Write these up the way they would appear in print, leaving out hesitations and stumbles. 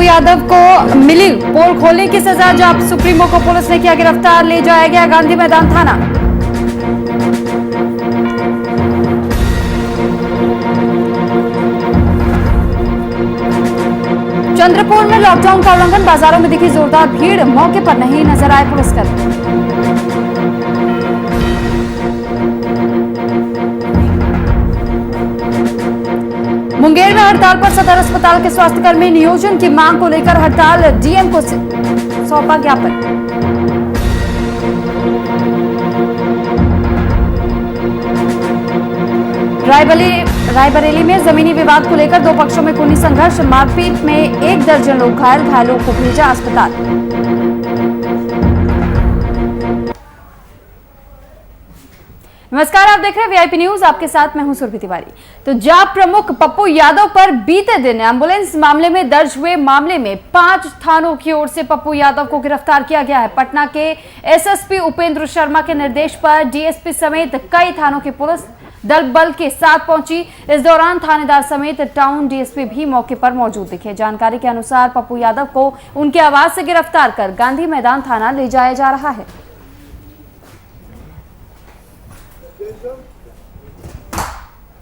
पप्पू यादव को मिली पोल खोलने की सजा, जब सुप्रीमो को पुलिस ने किया गिरफ्तार, ले जाया गया गांधी मैदान थाना। चंद्रपुर में लॉकडाउन का उल्लंघन, बाजारों में दिखी जोरदार भीड़, मौके पर नहीं नजर आए पुलिसकर्मी। मुंगेर में हड़ताल पर सदर अस्पताल के स्वास्थ्यकर्मी, नियोजन की मांग को लेकर हड़ताल, डीएम को सौंपा ज्ञापन। रायबरेली में जमीनी विवाद को लेकर दो पक्षों में खूनी संघर्ष, मारपीट में 1 दर्जन लोग घायल, घायलों को भेजा अस्पताल। नमस्कार, आप देख रहे हैं वीआईपी न्यूज, आपके साथ मैं हूं सुरभि तिवारी। तो जाप प्रमुख पप्पू यादव पर बीते दिन एम्बुलेंस मामले में दर्ज हुए मामले में 5 थानों की ओर से पप्पू यादव को गिरफ्तार किया गया है। पटना के एसएसपी उपेंद्र शर्मा के निर्देश पर डीएसपी समेत कई थानों की पुलिस दल बल के साथ पहुंची। इस दौरान थानेदार समेत टाउन डीएसपी भी मौके पर मौजूद दिखे। जानकारी के अनुसार पप्पू यादव को उनके आवास से गिरफ्तार कर गांधी मैदान थाना ले जाया जा रहा है।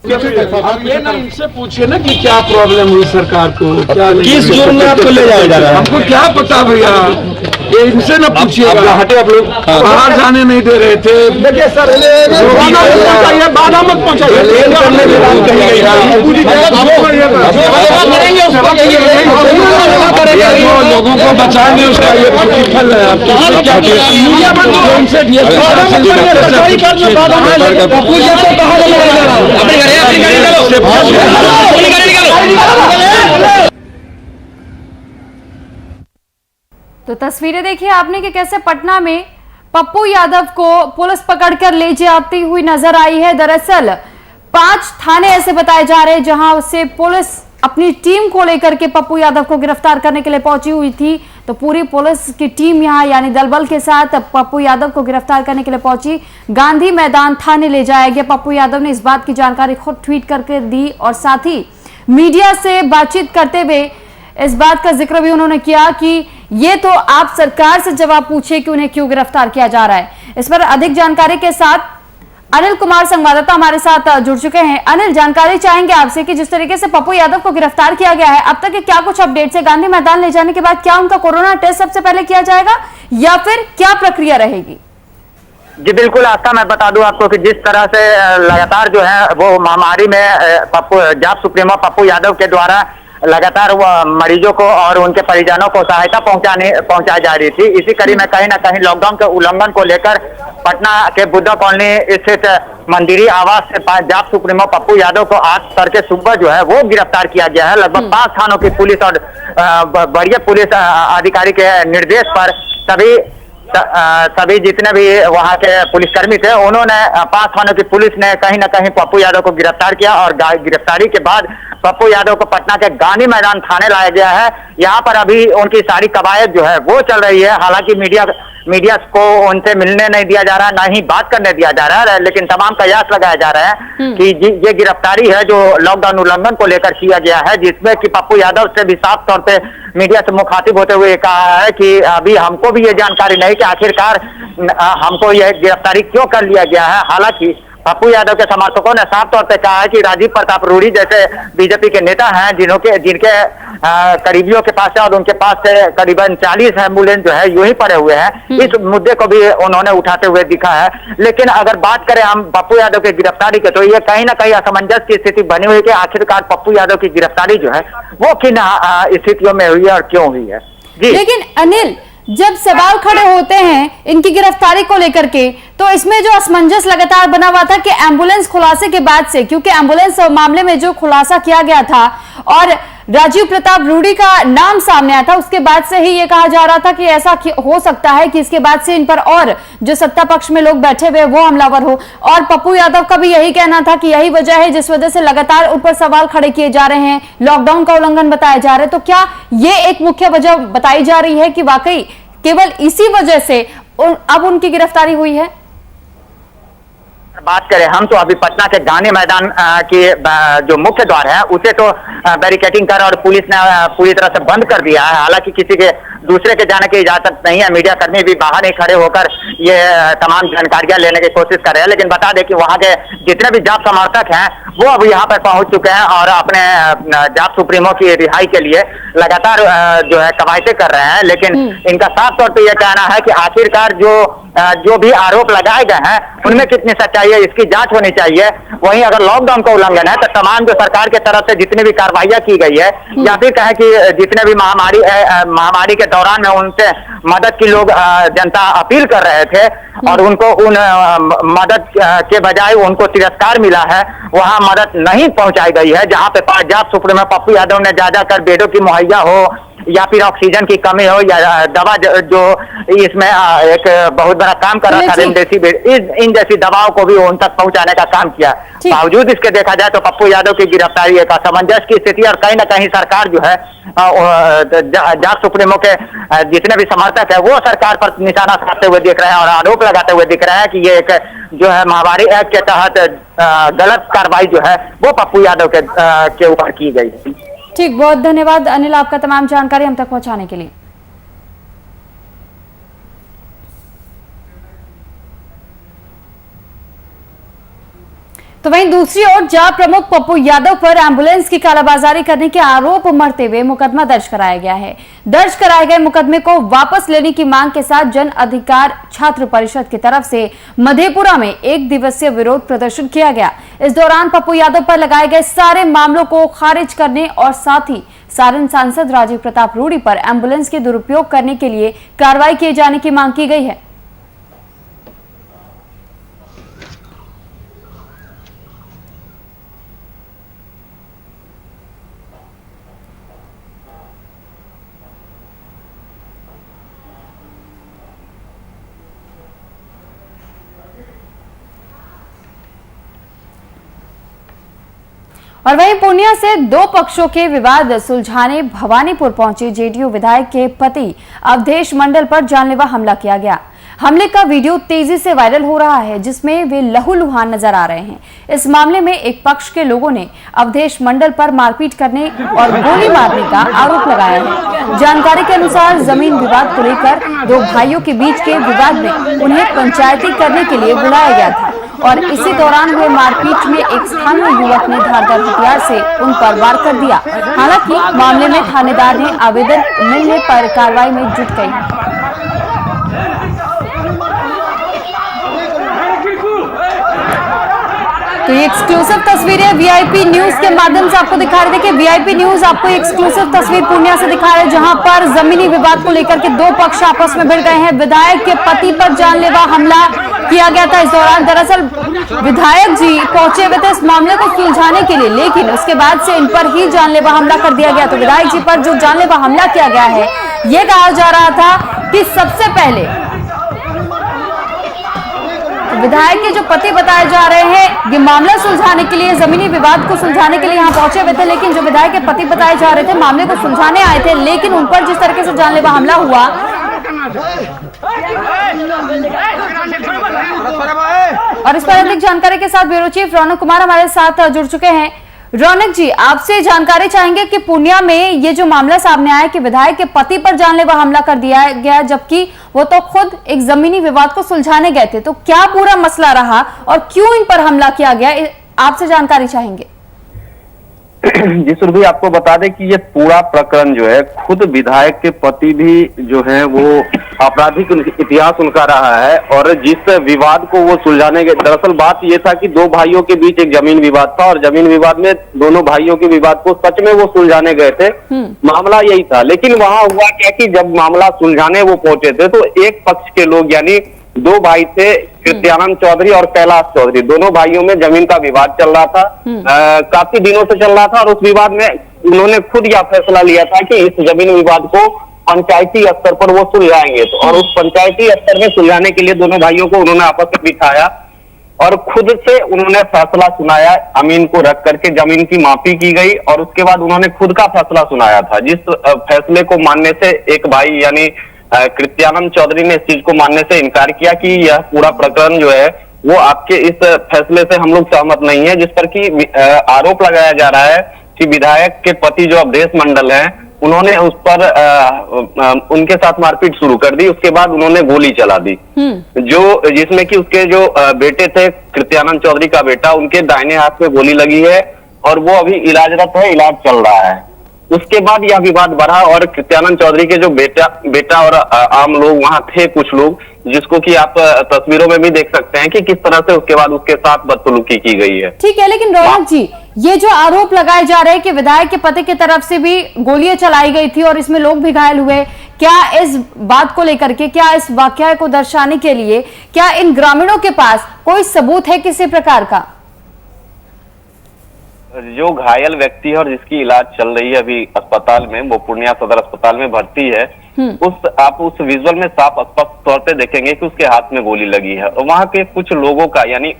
आप ये ना इनसे पूछिए ना कि क्या प्रॉब्लम हुई सरकार को, क्या किस जुर्म में आपको ले जाया जा रहा है? हमको क्या पता भैया, ये इनसे ना पूछिएगा। हटे आप लोग, बाहर जाने नहीं दे रहे थे। देखिए सर, बाधा मत पहुँचाइए, लोगों को बचाएंगे उसका ये प्रतिफल है। तो तस्वीरें देखिए आपने कि कैसे पटना में पप्पू यादव को पुलिस पकड़कर ले जाती हुई नजर आई है। दरअसल 5 थाने ऐसे बताए जा रहे हैं जहां उससे पुलिस अपनी टीम को लेकर के पप्पू यादव को गिरफ्तार करने के लिए पहुंची हुई थी। तो पूरी पुलिस की टीम यहां यानी दल बल के साथ पप्पू यादव को गिरफ्तार करने के लिए पहुंची। गांधी मैदान थाने ले जाया गया। पप्पू यादव ने इस बात की जानकारी खुद ट्वीट करके दी और साथ ही मीडिया से बातचीत करते हुए इस बात का जिक्र भी उन्होंने किया कि ये तो आप सरकार से जवाब पूछिए कि उन्हें क्यों गिरफ्तार किया जा रहा है। इस पर अधिक जानकारी के साथ अनिल कुमार संवाददाता हमारे साथ जुड़ चुके हैं। अनिल, जानकारी चाहेंगे आपसे कि जिस तरीके से पप्पू यादव को गिरफ्तार किया गया है, अब तक के क्या कुछ अपडेट्स है? गांधी मैदान ले जाने के बाद क्या उनका कोरोना टेस्ट सबसे पहले किया जाएगा या फिर क्या प्रक्रिया रहेगी? जी बिल्कुल आस्था, मैं बता दूं आपको कि जिस तरह से लगातार जो है वो महामारी में जाप सुप्रीमो पप्पू यादव के द्वारा लगातार वो मरीजों को और उनके परिजनों को सहायता पहुंचाई जा रही थी। इसी कड़ी में कहीं ना कहीं लॉकडाउन के उल्लंघन को लेकर पटना के बुद्धा कॉलोनी स्थित मंदिरी आवास से जाप सुप्रीमो पप्पू यादव को आज तड़के सुबह जो है वो गिरफ्तार किया गया है। लगभग 5 थानों की पुलिस और वरीय पुलिस अधिकारी के निर्देश पर सभी जितने भी वहां के पुलिसकर्मी थे, उन्होंने 5 थानों की पुलिस ने कहीं ना कहीं पप्पू यादव को गिरफ्तार किया और गिरफ्तारी के बाद पप्पू यादव को पटना के गांधी मैदान थाने लाया गया है। यहाँ पर अभी उनकी सारी कवायद जो है वो चल रही है। हालांकि मीडिया को उनसे मिलने नहीं दिया जा रहा है, ना ही बात करने दिया जा रहा है, लेकिन तमाम प्रयास लगाया जा रहा है कि ये गिरफ्तारी है जो लॉकडाउन उल्लंघन को लेकर किया गया है, जिसमें कि पप्पू यादव से भी साफ तौर पे मीडिया से मुखातिब होते हुए कहा है कि अभी हमको भी ये जानकारी नहीं कि आखिरकार हमको ये गिरफ्तारी क्यों कर लिया गया है। हालांकि पप्पू यादव के समर्थकों ने साफ तौर पे कहा है कि राजीव प्रताप रूढ़ी जैसे बीजेपी के नेता हैं जिनके करीबियों के पास है और उनके पास से करीबन 40 एम्बुलेंस जो है यूं ही पड़े हुए हैं, इस मुद्दे को भी उन्होंने उठाते हुए दिखा है। लेकिन अगर बात करें हम पप्पू यादव की गिरफ्तारी के, तो ये कहीं ना कहीं असमंजस की स्थिति बनी हुई है कि आखिरकार पप्पू यादव की गिरफ्तारी जो है वो किन स्थितियों में हुई है और क्यों हुई है। जी लेकिन अनिल, जब सवाल खड़े होते हैं इनकी गिरफ्तारी को लेकर के, तो इसमें जो असमंजस लगातार बना हुआ था कि एम्बुलेंस खुलासे के बाद से, क्योंकि एम्बुलेंस मामले में जो खुलासा किया गया था और राजीव प्रताप रूढ़ी का नाम सामने आया था, उसके बाद से ही ये कहा जा रहा था कि ऐसा हो सकता है कि इसके बाद से इन पर और जो सत्ता पक्ष में लोग बैठे हुए वो हमलावर हो। और पप्पू यादव का भी यही कहना था कि यही वजह है जिस वजह से लगातार उन पर सवाल खड़े किए जा रहे हैं, लॉकडाउन का उल्लंघन बताया जा रहा है। तो क्या ये एक मुख्य वजह बताई जा रही है कि वाकई केवल इसी वजह से अब उनकी गिरफ्तारी हुई है? बात करें हम तो अभी पटना के गांधी मैदान की जो मुख्य द्वार है उसे तो बैरिकेडिंग कर और पुलिस ने पूरी तरह से बंद कर दिया है। हालांकि किसी के दूसरे के जाने की इजाजत नहीं है। मीडिया कर्मी भी बाहर ही खड़े होकर ये तमाम जानकारियां लेने की कोशिश कर रहे हैं। लेकिन बता दें कि वहां के जितने भी जाप समर्थक हैं वो अब यहाँ पर पहुंच चुके हैं और अपने जाप सुप्रीमो की रिहाई के लिए लगातार जो है कवायदे कर रहे हैं। लेकिन इनका साफ तौर पर यह कहना है कि आखिरकार जो भी आरोप लगाए गए हैं उनमें कितनी सच्चाई है इसकी जांच होनी चाहिए। वहीं अगर लॉकडाउन का उल्लंघन है तो तमाम जो सरकार के तरफ से जितनी भी कार्रवाइयां की गई है या फिर कहें कि जितने भी महामारी के दौरान में उनसे मदद की लोग जनता अपील कर रहे थे और उनको उन मदद के बजाय उनको तिरस्कार मिला है, वहां मदद नहीं पहुंचाई गई है। जहां पे पंजाब सुप्रीमो पप्पू यादव ने जा कर बेडों की मुहैया हो या फिर ऑक्सीजन की कमी हो या दवा जो इसमें एक बहुत बड़ा काम कर रहा था रेमडेसिविर, इन जैसी दवाओं को भी उन तक पहुंचाने का काम किया। बावजूद इसके देखा जाए तो पप्पू यादव की गिरफ्तारी एक असमंजस की स्थिति और कहीं ना कहीं सरकार जो है जाप सुप्रीमो के जितने भी समर्थक है वो सरकार पर निशाना साधते हुए दिख रहे हैं और आरोप लगाते हुए दिख रहे हैं कि ये एक जो है महामारी एक्ट के तहत गलत कार्रवाई जो है वो पप्पू यादव के ऊपर की गई है। ठीक, बहुत धन्यवाद अनिल आपका तमाम जानकारी हम तक पहुंचाने के लिए। तो वहीं दूसरी ओर जाप प्रमुख पप्पू यादव पर एम्बुलेंस की कालाबाजारी करने के आरोप मढ़ते हुए मुकदमा दर्ज कराया गया है। दर्ज कराए गए मुकदमे को वापस लेने की मांग के साथ जन अधिकार छात्र परिषद की तरफ से मधेपुरा में 1 दिवसीय विरोध प्रदर्शन किया गया। इस दौरान पप्पू यादव पर लगाए गए सारे मामलों को खारिज करने और साथ ही सारण सांसद राजीव प्रताप रूडी पर एम्बुलेंस के दुरुपयोग करने के लिए कार्रवाई किए जाने की मांग की गई है। और वहीं पूर्णिया से 2 पक्षों के विवाद सुलझाने भवानीपुर पहुंचे जेडीयू विधायक के पति अवधेश मंडल पर जानलेवा हमला किया गया। हमले का वीडियो तेजी से वायरल हो रहा है जिसमें वे लहूलुहान नजर आ रहे हैं। इस मामले में एक पक्ष के लोगों ने अवधेश मंडल पर मारपीट करने और गोली मारने का आरोप लगाया है। जानकारी के अनुसार जमीन विवाद को लेकर 2 भाइयों के बीच के विवाद में उन्हें पंचायती करने के लिए बुलाया गया था और इसी दौरान हुए मारपीट में एक स्थानीय युवक ने धारदार हथियार से उन पर वार कर दिया। हालांकि मामले में थानेदार ने आवेदन मिलने पर कार्रवाई में जुट गई। तो ये एक्सक्लूसिव तस्वीरें वीआईपी न्यूज के माध्यम से आपको दिखा रहे। देखिए वीआईपी न्यूज आपको एक्सक्लूसिव तस्वीर पूर्णिया से दिखा रहे हैं जहां पर जमीनी विवाद को लेकर के 2 पक्ष आपस में भिड़ गए हैं। विधायक के पति पर जानलेवा हमला किया गया था। इस दौरान दरअसल विधायक जी पहुंचे हुए थे इस मामले को सुलझाने के लिए, लेकिन उसके बाद से इन पर ही जानलेवा हमला कर दिया गया। तो विधायक जी पर जो जानलेवा हमला किया गया है ये कहा जा रहा था कि सबसे पहले विधायक के जो पति बताए जा रहे हैं ये मामला सुलझाने के लिए, जमीनी विवाद को सुलझाने के लिए यहाँ पहुंचे हुए थे, लेकिन जो विधायक के पति बताए जा रहे थे मामले को सुलझाने आए थे, लेकिन उन पर जिस तरीके से जानलेवा हमला हुआ। और इस पर अधिक जानकारी के साथ ब्यूरो चीफ रौनक कुमार हमारे साथ जुड़ चुके हैं। रौनक जी, आपसे जानकारी चाहेंगे कि पूर्णिया में ये जो मामला सामने आया कि विधायक के पति पर जानलेवा हमला कर दिया गया जबकि वो तो खुद एक जमीनी विवाद को सुलझाने गए थे, तो क्या पूरा मसला रहा और क्यों इन पर हमला किया गया, आपसे जानकारी चाहेंगे। जी सुरभि, आपको बता दें कि ये पूरा प्रकरण जो है खुद विधायक के पति भी जो है वो आपराधिक इतिहास उनका रहा है और जिस विवाद को वो सुलझाने गए, दरअसल बात ये था कि 2 भाइयों के बीच एक जमीन विवाद था और जमीन विवाद में दोनों भाइयों के विवाद को सच में वो सुलझाने गए थे। मामला यही था, लेकिन वहां हुआ क्या कि जब मामला सुलझाने वो पहुंचे थे तो एक पक्ष के लोग यानी 2 भाई थे, कृत्यानंद चौधरी और कैलाश चौधरी, दोनों भाइयों में जमीन का विवाद चल रहा था। काफी दिनों से चल रहा था और उस विवाद में उन्होंने खुद यह फैसला लिया था कि इस जमीन विवाद को पंचायती स्तर पर वो सुलझाएंगे। तो और उस पंचायती स्तर में सुलझाने के लिए दोनों भाइयों को उन्होंने आपस में बिठाया और खुद से उन्होंने फैसला सुनाया। अमीन को रख करके जमीन की मापी की गई और उसके बाद उन्होंने खुद का फैसला सुनाया था, जिस फैसले को मानने से एक भाई यानी कृत्यानंद चौधरी ने इस चीज को मानने से इनकार किया कि यह पूरा प्रकरण जो है वो आपके इस फैसले से हम लोग सहमत नहीं है, जिस पर कि आरोप लगाया जा रहा है कि विधायक के पति जो अवधेश मंडल हैं, उन्होंने उस पर उनके साथ मारपीट शुरू कर दी। उसके बाद उन्होंने गोली चला दी, जो जिसमें कि उसके जो बेटे थे, कृत्यानंद चौधरी का बेटा, उनके दाहिने हाथ में गोली लगी है और वो अभी इलाजरत है, इलाज चल रहा है। उसके बाद यह विवाद बढ़ा और कृत्यानंद चौधरी के जो बेटा और आम लोग वहां थे, कुछ लोग, जिसको कि आप तस्वीरों में भी देख सकते हैं कि किस तरह से उसके बाद उसके साथ बदसलूकी की गई है। ठीक है, लेकिन रौनक जी, ये जो आरोप लगाए जा रहे हैं कि विधायक के पति की तरफ से भी गोलियां चलाई गई थी और इसमें लोग भी घायल हुए, क्या इस बात को लेकर के, क्या इस वाकया को दर्शाने के लिए, क्या इन ग्रामीणों के पास कोई सबूत है किसी प्रकार का? जो घायल व्यक्ति है और जिसकी इलाज चल रही है अभी अस्पताल में, वो पूर्णिया सदर अस्पताल में भर्ती है, आप उस विजुअल में साफ स्पष्ट तौर पे देखेंगे कि उसके हाथ में गोली लगी है। और वहां के कुछ लोगों का, यानी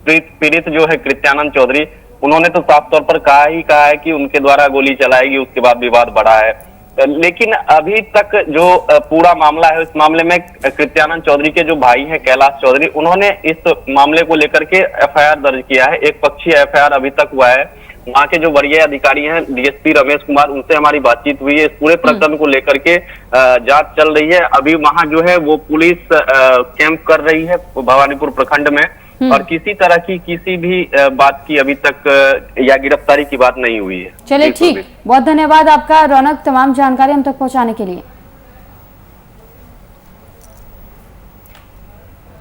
पीड़ित जो है कृत्यानंद चौधरी, उन्होंने तो साफ तौर पर कहा है कि उनके द्वारा गोली चलाएगी। उसके बाद विवाद बढ़ा है, लेकिन अभी तक जो पूरा मामला है, इस मामले में कृत्यानंद चौधरी के जो भाई हैं कैलाश चौधरी, उन्होंने इस मामले को लेकर के एफआईआर दर्ज किया है। एक पक्षीय एफआईआर अभी तक हुआ है। वहाँ के जो वरीय अधिकारी हैं डीएसपी रमेश कुमार, उनसे हमारी बातचीत हुई है। इस पूरे प्रकरण को लेकर के जांच चल रही है। अभी वहाँ जो है वो पुलिस कैंप कर रही है भवानीपुर प्रखंड में, और किसी तरह की किसी भी बात की अभी तक या गिरफ्तारी की बात नहीं हुई है। चलिए ठीक, बहुत धन्यवाद आपका रौनक, तमाम जानकारी हम तक पहुंचाने के लिए।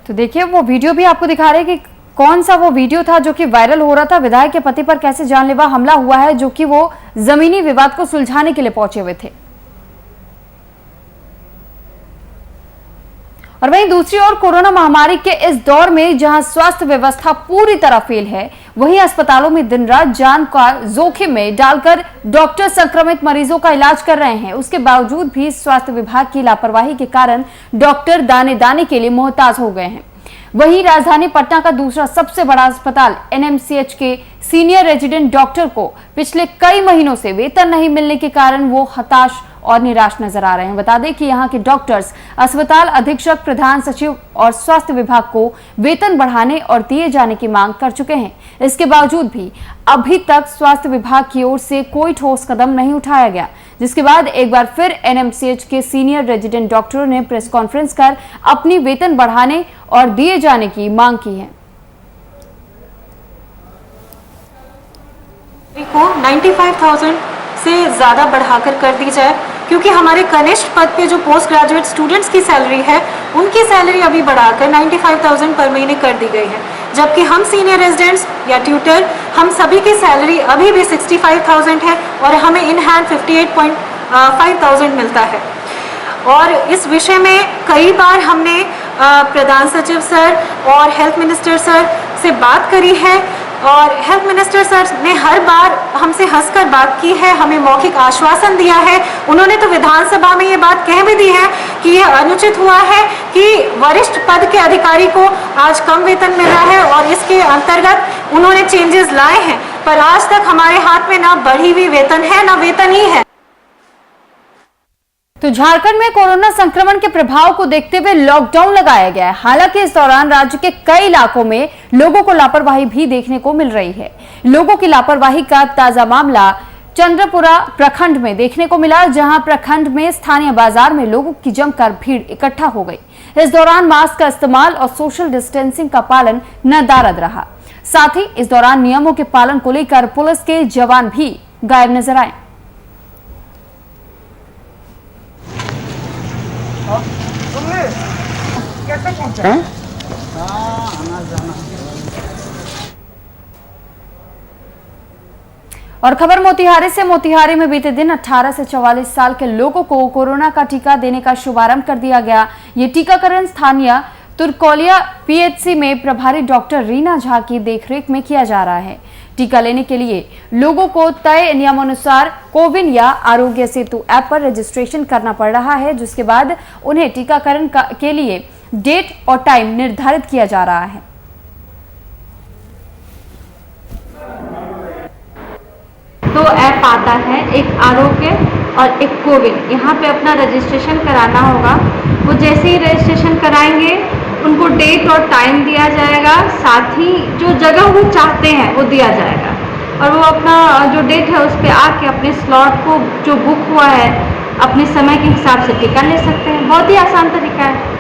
तो देखिए, वो वीडियो भी आपको दिखा रहे हैं कि कौन सा वो वीडियो था जो कि वायरल हो रहा था। विधायक के पति पर कैसे जानलेवा हमला हुआ है, जो कि वो जमीनी विवाद को सुलझाने के लिए पहुंचे हुए थे। और वहीं दूसरी ओर कोरोना महामारी के इस दौर में जहां स्वास्थ्य व्यवस्था पूरी तरह फेल है, वहीं अस्पतालों में दिन रात जान का जोखिम में डालकर डॉक्टर संक्रमित मरीजों का इलाज कर रहे हैं। उसके बावजूद भी स्वास्थ्य विभाग की लापरवाही के कारण डॉक्टर दाने दाने के लिए मोहताज हो गए हैं। वहीं राजधानी पटना का दूसरा सबसे बड़ा अस्पताल एनएमसीएच के सीनियर रेजिडेंट डॉक्टर को पिछले कई महीनों से वेतन नहीं मिलने के कारण वो हताश और निराश नजर आ रहे हैं। बता दें कि यहाँ के डॉक्टर्स अस्पताल अधीक्षक, प्रधान सचिव और स्वास्थ्य विभाग को वेतन बढ़ाने और दिए जाने की मांग कर चुके हैं। इसके बावजूद भी अभी तक स्वास्थ्य विभाग की ओर से कोई ठोस कदम नहीं उठाया गया, जिसके बाद एक बार फिर एनएमसीएच के सीनियर रेजिडेंट डॉक्टरों ने प्रेस कॉन्फ्रेंस कर अपनी वेतन बढ़ाने और दिए जाने की मांग की है। को 95,000 से ज़्यादा बढ़ाकर कर दी जाए, क्योंकि हमारे कनिष्ठ पद पे जो पोस्ट ग्रेजुएट स्टूडेंट्स की सैलरी है, उनकी सैलरी अभी बढ़ाकर 95,000 पर महीने कर दी गई है, जबकि हम सीनियर रेजिडेंट्स या ट्यूटर, हम सभी की सैलरी अभी भी 65,000 है और हमें इन हैंड 58,500 मिलता है। और इस विषय में कई बार हमने प्रधान सचिव सर और हेल्थ मिनिस्टर सर से बात करी है, और हेल्थ मिनिस्टर सर ने हर बार हमसे हंसकर बात की है, हमें मौखिक आश्वासन दिया है। उन्होंने तो विधानसभा में ये बात कह भी दी है कि यह अनुचित हुआ है कि वरिष्ठ पद के अधिकारी को आज कम वेतन मिल रहा है, और इसके अंतर्गत उन्होंने चेंजेस लाए हैं, पर आज तक हमारे हाथ में ना बढ़ी हुई वेतन है, ना वेतन ही है। तो झारखंड में कोरोना संक्रमण के प्रभाव को देखते हुए लॉकडाउन लगाया गया है। हालांकि इस दौरान राज्य के कई इलाकों में लोगों को लापरवाही भी देखने को मिल रही है। लोगों की लापरवाही का ताजा मामला चंद्रपुरा प्रखंड में देखने को मिला, जहां प्रखंड में स्थानीय बाजार में लोगों की जमकर भीड़ इकट्ठा हो गई। इस दौरान मास्क का इस्तेमाल और सोशल डिस्टेंसिंग का पालन नदारद रहा। साथ ही इस दौरान नियमों के पालन को लेकर पुलिस के जवान भी गायब नजर आए। और खबर मोतिहारी से। मोतिहारी में बीते दिन 18 से 44 साल के लोगों को कोरोना का टीका देने का शुभारंभ कर दिया गया। ये टीकाकरण स्थानीय तुर्कोलिया पीएचसी में प्रभारी डॉक्टर रीना झा की देखरेख में किया जा रहा है। टीका लेने के लिए लोगों को तय नियमानुसार कोविन या आरोग्य सेतु ऐप पर रजिस्ट्रेशन करना पड़ रहा है, जिसके बाद उन्हें टीकाकरण के लिए डेट और टाइम निर्धारित किया जा रहा है। दो ऐप आता है, एक आरोग्य और एक कोविन। यहाँ पे अपना रजिस्ट्रेशन कराना होगा। वो जैसे ही रजिस्ट्रेशन कराएंगे उनको डेट और टाइम दिया जाएगा, साथ ही जो जगह वो चाहते हैं वो दिया जाएगा और वो अपना जो डेट है उस पर आके अपने स्लॉट को जो बुक हुआ है अपने समय के हिसाब से टीका ले सकते हैं। बहुत ही आसान तरीका है।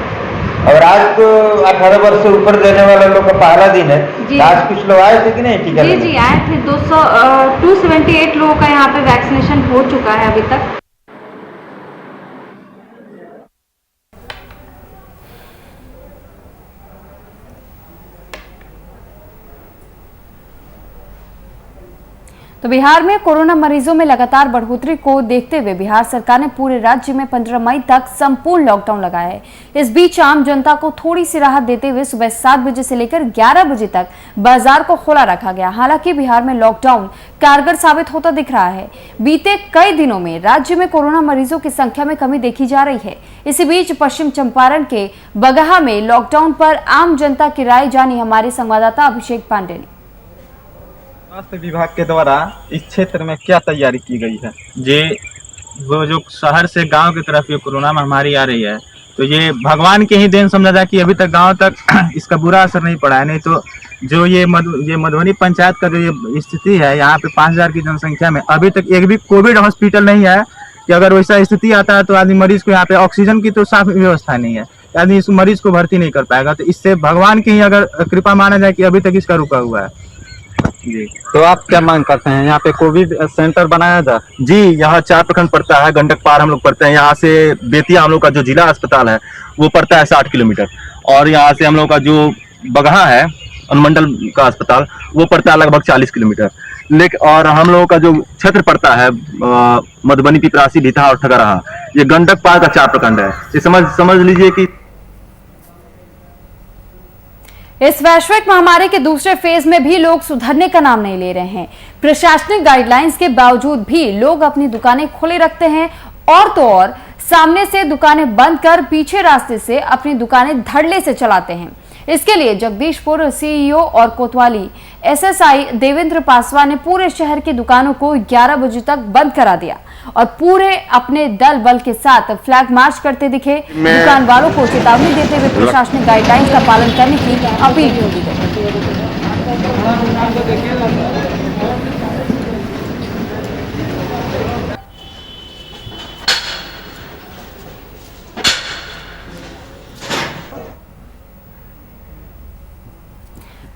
और आज तो 18 वर्ष से ऊपर देने वाले लोग का पहला दिन है। जी। आज कुछ लोग आए थे कि नहीं टीका जी लेने? जी आए थे। 278 लोगों का यहाँ पे वैक्सीनेशन हो चुका है अभी तक। तो बिहार में कोरोना मरीजों में लगातार बढ़ोतरी को देखते हुए बिहार सरकार ने पूरे राज्य में 15 मई तक संपूर्ण लॉकडाउन लगाया है। इस बीच आम जनता को थोड़ी सी राहत देते हुए सुबह 7 बजे से लेकर 11 बजे तक बाजार को खुला रखा गया। हालांकि बिहार में लॉकडाउन कारगर साबित होता दिख रहा है। बीते कई दिनों में राज्य में कोरोना मरीजों की संख्या में कमी देखी जा रही है। इसी बीच पश्चिम चंपारण के बगहा में लॉकडाउन पर आम जनता की राय जानी हमारे संवाददाता अभिषेक पांडे ने। स्वास्थ्य विभाग के द्वारा इस क्षेत्र में क्या तैयारी की गई है? ये वो जो शहर से गांव की तरफ ये कोरोना महामारी आ रही है, तो ये भगवान के ही देन समझा जाए कि अभी तक गांव तक इसका बुरा असर नहीं पड़ा है। नहीं तो जो ये मधुबनी पंचायत का जो ये स्थिति है, यहाँ पे 5000 की जनसंख्या में अभी तक एक भी कोविड हॉस्पिटल नहीं है कि अगर वैसा स्थिति आता है तो आदमी मरीज को यहाँ पे ऑक्सीजन की तो साफ व्यवस्था नहीं है, आदमी इस मरीज को भर्ती नहीं कर पाएगा। तो इससे भगवान की ही अगर कृपा माना जाए कि अभी तक इसका रुका हुआ है। जी, तो आप क्या मांग करते हैं? यहाँ पे कोविड सेंटर बनाया जाए? जी, यहाँ 4 प्रखंड पड़ता है। गंडक पार हम लोग पड़ते हैं। यहाँ से बेतिया हम लोग का जो जिला अस्पताल है वो पड़ता है 60 किलोमीटर, और यहाँ से हम लोग का जो बगहा है अनुमंडल का अस्पताल वो पड़ता है लगभग 40 किलोमीटर। लेकिन और हम लोगों का जो क्षेत्र पड़ता है मधुबनी, पिपरासी, भिथा और ठगरहा, ये गंडक पार का 4 प्रखंड है। ये समझ लीजिए कि इस वैश्विक महामारी के दूसरे फेज में भी लोग सुधरने का नाम नहीं ले रहे हैं। प्रशासनिक गाइडलाइंस के बावजूद भी लोग अपनी दुकानें खुली रखते हैं और तो और सामने से दुकानें बंद कर पीछे रास्ते से अपनी दुकानें धड़ल्ले से चलाते हैं। इसके लिए जगदीशपुर सीईओ और कोतवाली एसएसआई देवेंद्र पासवान ने पूरे शहर की दुकानों को 11 बजे तक बंद करा दिया और पूरे अपने दल बल के साथ फ्लैग मार्च करते दिखे। दुकान वालों को चेतावनी देते हुए प्रशासनिक गाइडलाइंस का पालन करने की अपील की गई।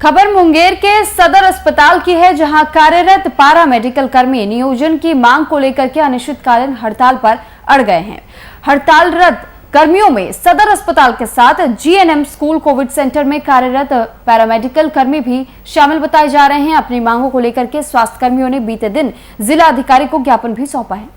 खबर मुंगेर के सदर अस्पताल की है, जहां कार्यरत पारा मेडिकल कर्मी नियोजन की मांग को लेकर के अनिश्चितकालीन हड़ताल पर अड़ गए हैं। हड़तालरत कर्मियों में सदर अस्पताल के साथ जीएनएम स्कूल कोविड सेंटर में कार्यरत पैरामेडिकल कर्मी भी शामिल बताए जा रहे हैं। अपनी मांगों को लेकर के स्वास्थ्य कर्मियों ने बीते दिन जिला अधिकारी को ज्ञापन भी सौंपा है।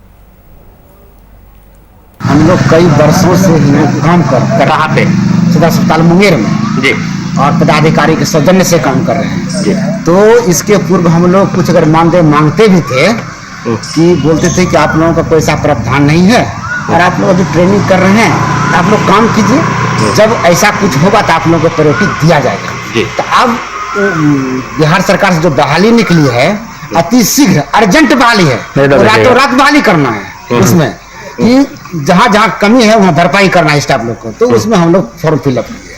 हम लोग कई वर्षों से काम कर रहा पे सदर अस्पताल मुंगेर में जी, और पदाधिकारी के सौजन्य से काम कर रहे हैं जी। तो इसके पूर्व हम लोग कुछ अगर मानदेय मांगते भी थे कि बोलते थे कि आप लोगों का कोई ऐसा प्रावधान नहीं है और आप लोग अभी ट्रेनिंग कर रहे हैं तो आप लोग काम कीजिए, जब ऐसा कुछ होगा तो आप लोगों को प्रायोरिटी दिया जाएगा। तो अब बिहार सरकार से जो बहाली निकली है अति शीघ्र अर्जेंट बहाली है, रातों रात बहाली करना है उसमें कि जहाँ जहाँ कमी है वहाँ भरपाई करना है स्टाफ लोग को। तो उसमें हम लोग फॉर्म फिलअप किए।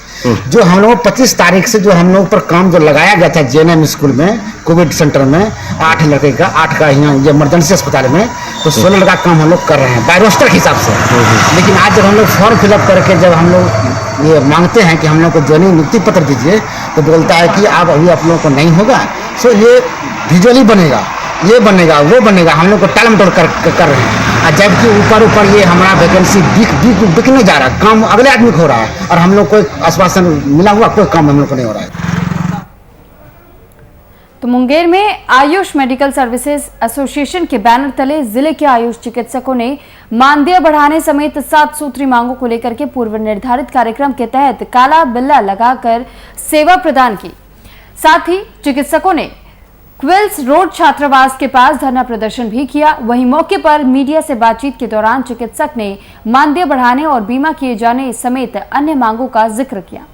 जो हम लोग 25 तारीख से जो हम लोग पर काम जो लगाया गया था जेएनएम स्कूल में कोविड सेंटर में 8 लड़के का 8 का यहाँ ये इमरजेंसी अस्पताल में, तो 16 लड़का काम हम लोग कर रहे हैं बाय रोस्टर के हिसाब से। लेकिन आज जब हम लोग फॉर्म फिलअप करके जब हम लोग ये मांगते हैं कि हम लोग को ज्वाइनिंग नियुक्ति पत्र दीजिए, तो बोलता है कि आप अभी आप लोगों को नहीं होगा, सो ये विजुअली बनेगा, ये बनेगा, वो बनेगा, हम लोग को टाल मटोल कर रहे हैं। जबकि ऊपर ये हमारा वैकेंसी बिकने जा रहा है, काम अगले आदमी को हो रहा है और हम लोग को आश्वासन मिला हुआ कोई काम हम लोग को नहीं हो रहा है। तो मुंगेर में आयुष मेडिकल सर्विसेज एसोसिएशन के बैनर तले जिले के आयुष चिकित्सकों ने मानदेय बढ़ाने समेत 7 सूत्री मांगों को लेकर के पूर्व निर्धारित कार्यक्रम के तहत काला बिल्ला लगाकर सेवा प्रदान की। साथ ही चिकित्सकों ने क्विल्स रोड छात्रावास के पास धरना प्रदर्शन भी किया। वहीं मौके पर मीडिया से बातचीत के दौरान चिकित्सक ने मानदेय बढ़ाने और बीमा किए जाने समेत अन्य मांगों का जिक्र किया।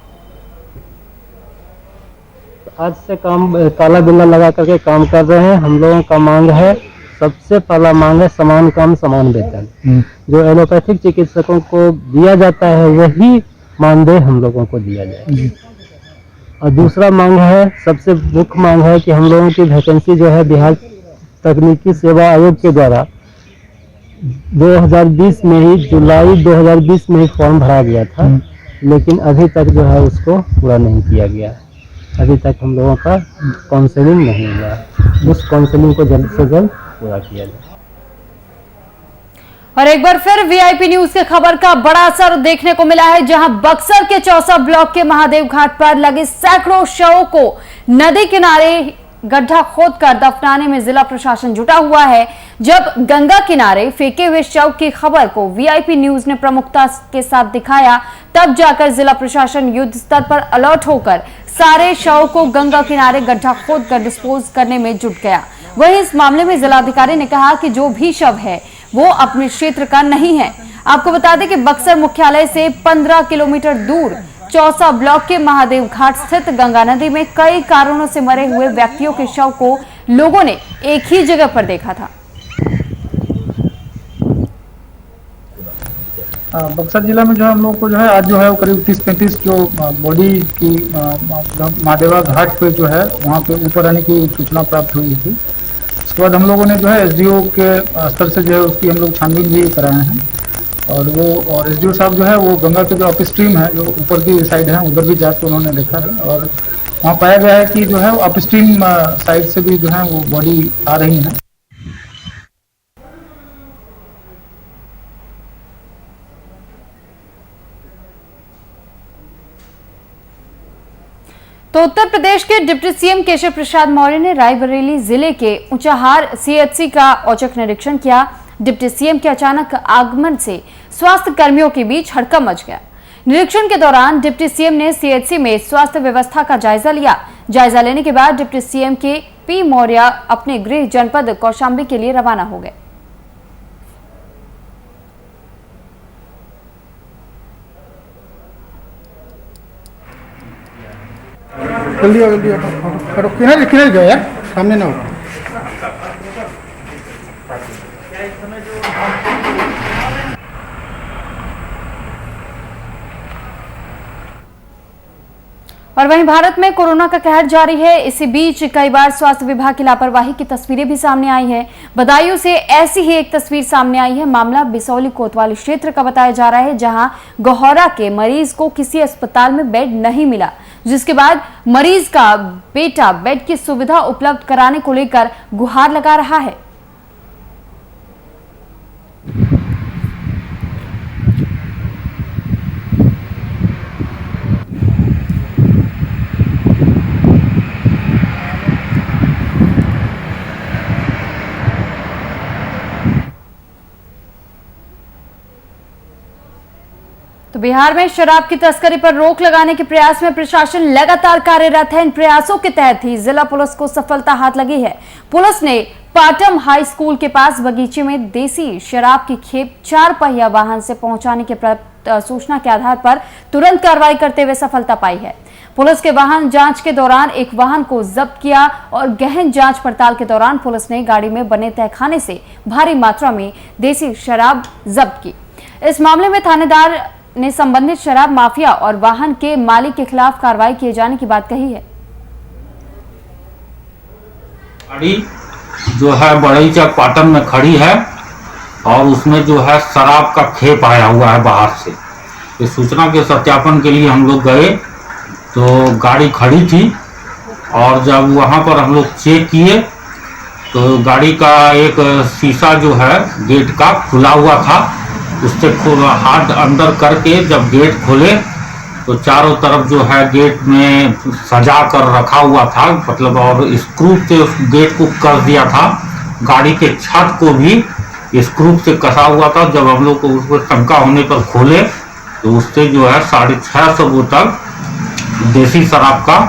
आज से काम काला बिल्ला लगा करके काम कर रहे हैं। हम लोगों का मांग है, सबसे पहला मांग है समान काम समान वेतन। जो एलोपैथिक चिकित्सकों को दिया जाता है वही मानदेय हम लोगों को दिया जाए। और दूसरा मांग है, सबसे मुख्य मांग है कि हम लोगों की वैकेंसी जो है बिहार तकनीकी सेवा आयोग के द्वारा 2020 में ही, जुलाई 2020 में ही फॉर्म भरा गया था, लेकिन अभी तक जो है उसको पूरा नहीं किया गया है। अभी तक हम लोगों का काउंसलिंग नहीं हुआ है। उस काउंसलिंग को जल्द से जल्द पूरा किया जाए। और एक बार फिर वीआईपी न्यूज के खबर का बड़ा असर देखने को मिला है, जहां बक्सर के चौसा ब्लॉक के महादेव घाट पर लगे सैकड़ों शवों को नदी किनारे गड्ढा खोदकर दफनाने में जिला प्रशासन जुटा हुआ है। जब गंगा किनारे फेंके हुए शव की खबर को वीआईपी न्यूज ने प्रमुखता के साथ दिखाया, तब जाकर जिला प्रशासन युद्ध स्तर पर अलर्ट होकर सारे शव को गंगा किनारे गड्ढा खोदकर डिस्पोज करने में जुट गया। वहीं इस मामले में जिलाधिकारी ने कहा कि जो भी शव है वो अपने क्षेत्र का नहीं है। आपको बता दें कि बक्सर मुख्यालय से 15 किलोमीटर दूर चौसा ब्लॉक के महादेव घाट स्थित गंगा नदी में कई कारणों से मरे हुए व्यक्तियों के शव को लोगों ने एक ही जगह पर देखा था। बक्सर जिला में जो है हम लोग को जो है आज जो है वो करीब 30-35 जो बॉडी की महादेवा घाट पे जो है वहाँ पे ऊपर आने की सूचना प्राप्त हुई थी। उसके बाद हम लोगों ने जो है एसडीओ के स्तर से जो है उसकी हम लोग छानबीन भी कराए हैं, और एसडीओ साहब जो है वो गंगा के जो अप स्ट्रीम है, जो ऊपर की साइड है, उधर भी जाकर उन्होंने देखा है और वहाँ पाया गया है कि जो है अप स्ट्रीम साइड से भी जो है वो बॉडी आ रही है। तो उत्तर प्रदेश के डिप्टी सीएम केशव प्रसाद मौर्य ने रायबरेली जिले के ऊंचाहार सीएचसी का औचक निरीक्षण किया। डिप्टी सीएम के अचानक आगमन से स्वास्थ्य कर्मियों के बीच हड़कंप मच गया। निरीक्षण के दौरान डिप्टी सीएम ने सीएचसी में स्वास्थ्य व्यवस्था का जायजा लिया। जायजा लेने के बाद डिप्टी सीएम के पी मौर्य अपने गृह जनपद कौशाम्बी के लिए रवाना हो गए। जल्दी किनारे जाओ यार, सामने ना हो। और वहीं भारत में कोरोना का कहर जारी है। इसी बीच कई बार स्वास्थ्य विभाग की लापरवाही की तस्वीरें भी सामने आई हैं। बदायूं से ऐसी ही एक तस्वीर सामने आई है। मामला बिसौली कोतवाली क्षेत्र का बताया जा रहा है, जहां गौहरा के मरीज को किसी अस्पताल में बेड नहीं मिला, जिसके बाद मरीज का बेटा बेड की सुविधा उपलब्ध कराने को लेकर गुहार लगा रहा है। तो बिहार में शराब की तस्करी पर रोक लगाने के प्रयास में प्रशासन लगातार कार्यरत है। इन प्रयासों के तहत ही जिला पुलिस को सफलता हाथ लगी है। पुलिस ने पाटम हाई स्कूल के पास बगीचे में देसी शराब की खेप 4 पहिया वाहन से पहुंचाने के सूचना के आधार पर तुरंत कार्रवाई करते हुए सफलता पाई है। पुलिस के वाहन जांच के दौरान एक वाहन को जब्त किया और गहन जांच पड़ताल के दौरान पुलिस ने गाड़ी में बने तहखाने से भारी मात्रा में देसी शराब जब्त की। इस मामले में थानेदार ने संबंधित शराब माफिया और वाहन के मालिक के खिलाफ कार्रवाई किए जाने की बात कही है। गाड़ी जो है बड़ईचा पाटन में खड़ी है और उसमें जो है शराब का खेप आया हुआ है बाहर से। इस सूचना के सत्यापन के लिए हम लोग गए तो गाड़ी खड़ी थी और जब वहां पर हम लोग चेक किए तो गाड़ी का एक शीशा जो है गेट का खुला हुआ था। उससे हाथ अंदर करके जब गेट खोले तो चारों तरफ जो है गेट में सजा कर रखा हुआ था, मतलब और स्क्रू से उस गेट को कस दिया था। गाड़ी के छत को भी स्क्रू से कसा हुआ था। जब हम लोग को उसको शंका होने पर खोले तो उससे जो है 650 बोतल देसी शराब का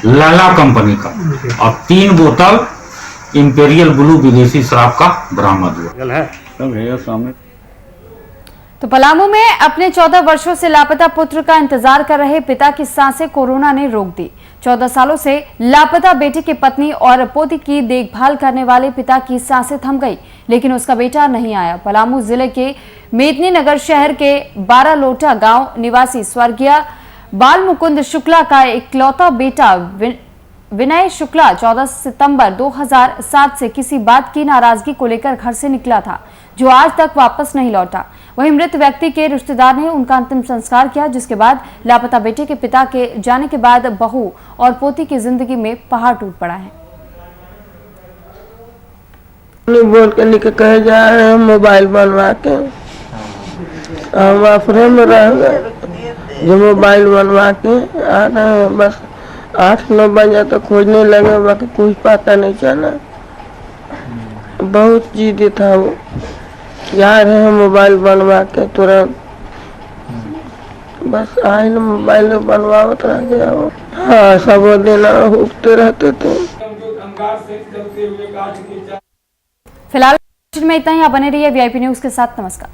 लैला कंपनी का और 3 बोतल इंपेरियल ब्लू विदेशी शराब का बरामद हुआ। तो पलामू में अपने 14 वर्षों से लापता पुत्र का इंतजार कर रहे पिता की सांसें कोरोना ने रोक दी। 14 सालों से लापता बेटे की पत्नी और पोती की देखभाल करने वाले पिता की सांसें थम गई, लेकिन उसका बेटा नहीं आया। पलामू जिले के मेदनी नगर शहर के 12 लोटा गांव निवासी स्वर्गीय बाल मुकुंद शुक्ला का इकलौता बेटा विनय शुक्ला 14 सितंबर 2007 से किसी बात की नाराजगी को लेकर घर से निकला था, जो आज तक वापस नहीं लौटा। वहीं मृत व्यक्ति के रिश्तेदार ने उनका अंतिम संस्कार किया, जिसके बाद लापता बेटे के पिता के जाने के बाद बहू और पोती की जिंदगी में पहाड़ टूट पड़ा है। बोल के लेके कहे जा रहे हैं मोबाइल बनवा के, हम अफरे में रह गए। जो मोबाइल बनवा के आ रहे हैं, बस 8-9 बजे तक खोजने लगे, बाकी कुछ पता नहीं चला। बहुत जिद्दी था वो, जा रहे हैं मोबाइल बनवा के तुरंत, बस आए न मोबाइल बनवावत रह गया वो। हाँ, सब दिन उठते रहते थे। फिलहाल में इतना ही। आप बने रहिए VIP न्यूज के साथ। नमस्कार।